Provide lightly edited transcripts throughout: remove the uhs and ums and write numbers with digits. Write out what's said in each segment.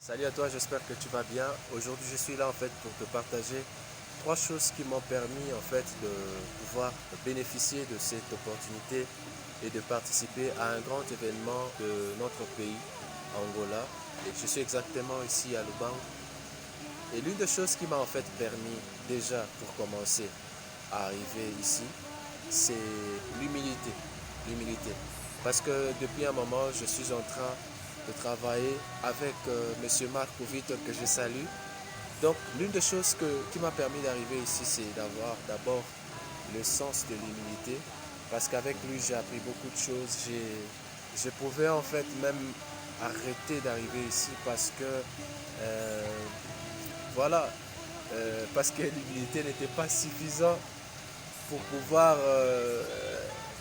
Salut à toi, j'espère que tu vas bien. Aujourd'hui, je suis là en fait pour te partager trois choses qui m'ont permis en fait de pouvoir bénéficier de cette opportunité et de participer à un grand événement de notre pays, Angola. Et je suis exactement ici à Lubango. Et l'une des choses qui m'a en fait permis déjà pour commencer à arriver ici, c'est l'humilité. L'humilité. Parce que depuis un moment, je suis en train de travailler avec Monsieur Marc Pouvite que je salue. Donc, l'une des choses qui m'a permis d'arriver ici, c'est d'avoir d'abord le sens de l'humilité. Parce qu'avec lui, j'ai appris beaucoup de choses. Je pouvais en fait même arrêter d'arriver ici parce que, euh, voilà, parce que l'humilité n'était pas suffisante pour pouvoir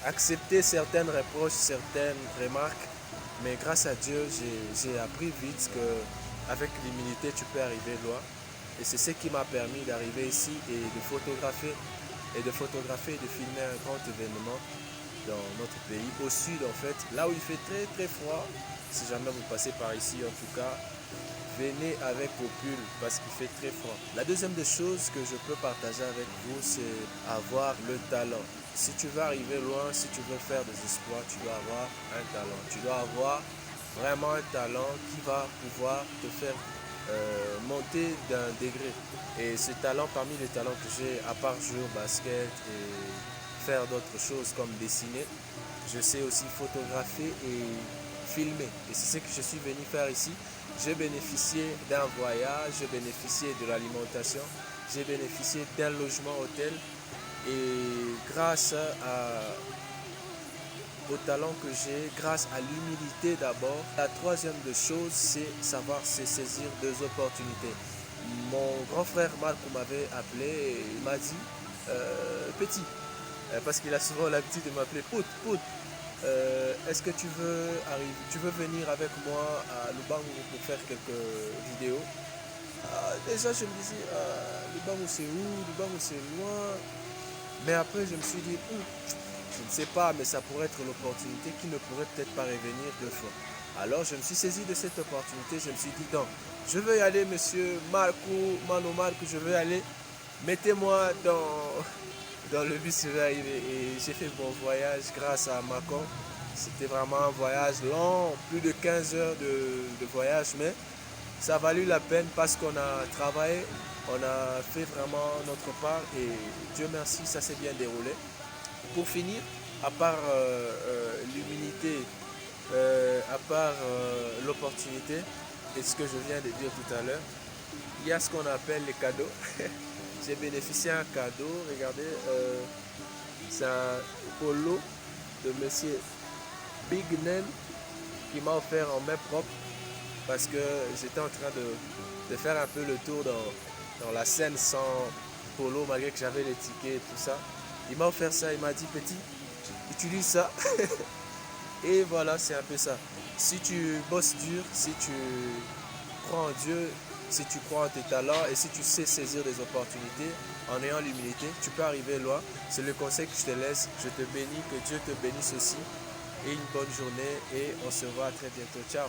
accepter certaines reproches, certaines remarques. Mais grâce à Dieu, j'ai appris vite qu'avec l'humilité, tu peux arriver loin. Et c'est ce qui m'a permis d'arriver ici et de photographier et de filmer un grand événement dans notre pays, au sud en fait, là où il fait très très froid. Si jamais vous passez par ici, en tout cas, venez avec vos pulls parce qu'il fait très froid. La deuxième des choses que je peux partager avec vous, c'est avoir le talent. Si tu veux arriver loin, si tu veux faire des exploits, tu dois avoir un talent. Tu dois avoir vraiment un talent qui va pouvoir te faire monter d'un degré. Et ce talent, parmi les talents que j'ai, à part jouer au basket et faire d'autres choses comme dessiner, je sais aussi photographier et filmer. Et c'est ce que je suis venu faire ici. J'ai bénéficié d'un voyage, j'ai bénéficié de l'alimentation, j'ai bénéficié d'un logement hôtel. Et grâce au talent que j'ai, grâce à l'humilité d'abord. La troisième des choses, c'est savoir se saisir des opportunités. Mon grand frère Marc m'avait appelé et il m'a dit, petit, parce qu'il a souvent l'habitude de m'appeler Pout, Pout, est-ce que tu veux venir avec moi à Lubango pour faire quelques vidéos? Déjà, je me disais, Lubango c'est où? Lubango c'est loin. Mais après, je me suis dit, je ne sais pas, mais ça pourrait être l'opportunité qui ne pourrait peut-être pas revenir deux fois. Alors, je me suis saisi de cette opportunité. Je me suis dit, non, je veux y aller, monsieur Marco, Mano Marco, je veux y aller. Mettez-moi dans le bus, je vais arriver. Et j'ai fait mon voyage grâce à Macon. C'était vraiment un voyage long, plus de 15 heures de voyage, mais ça a valu la peine parce qu'on a travaillé, on a fait vraiment notre part et Dieu merci, ça s'est bien déroulé. Pour finir, à part l'humilité, à part l'opportunité et ce que je viens de dire tout à l'heure, il y a ce qu'on appelle les cadeaux. J'ai bénéficié d'un cadeau, regardez, c'est un polo de monsieur Big Nen qui m'a offert en main propre parce que j'étais en train de faire un peu le tour dans la scène sans polo malgré que j'avais les tickets et tout ça. Il m'a offert ça, il m'a dit petit, utilise ça. Et voilà, c'est un peu ça. Si tu bosses dur, si tu crois en Dieu, si tu crois en tes talents et si tu sais saisir des opportunités en ayant l'humilité, tu peux arriver loin. C'est le conseil que je te laisse. Je te bénis, que Dieu te bénisse aussi. Et une bonne journée et on se voit très bientôt. Ciao.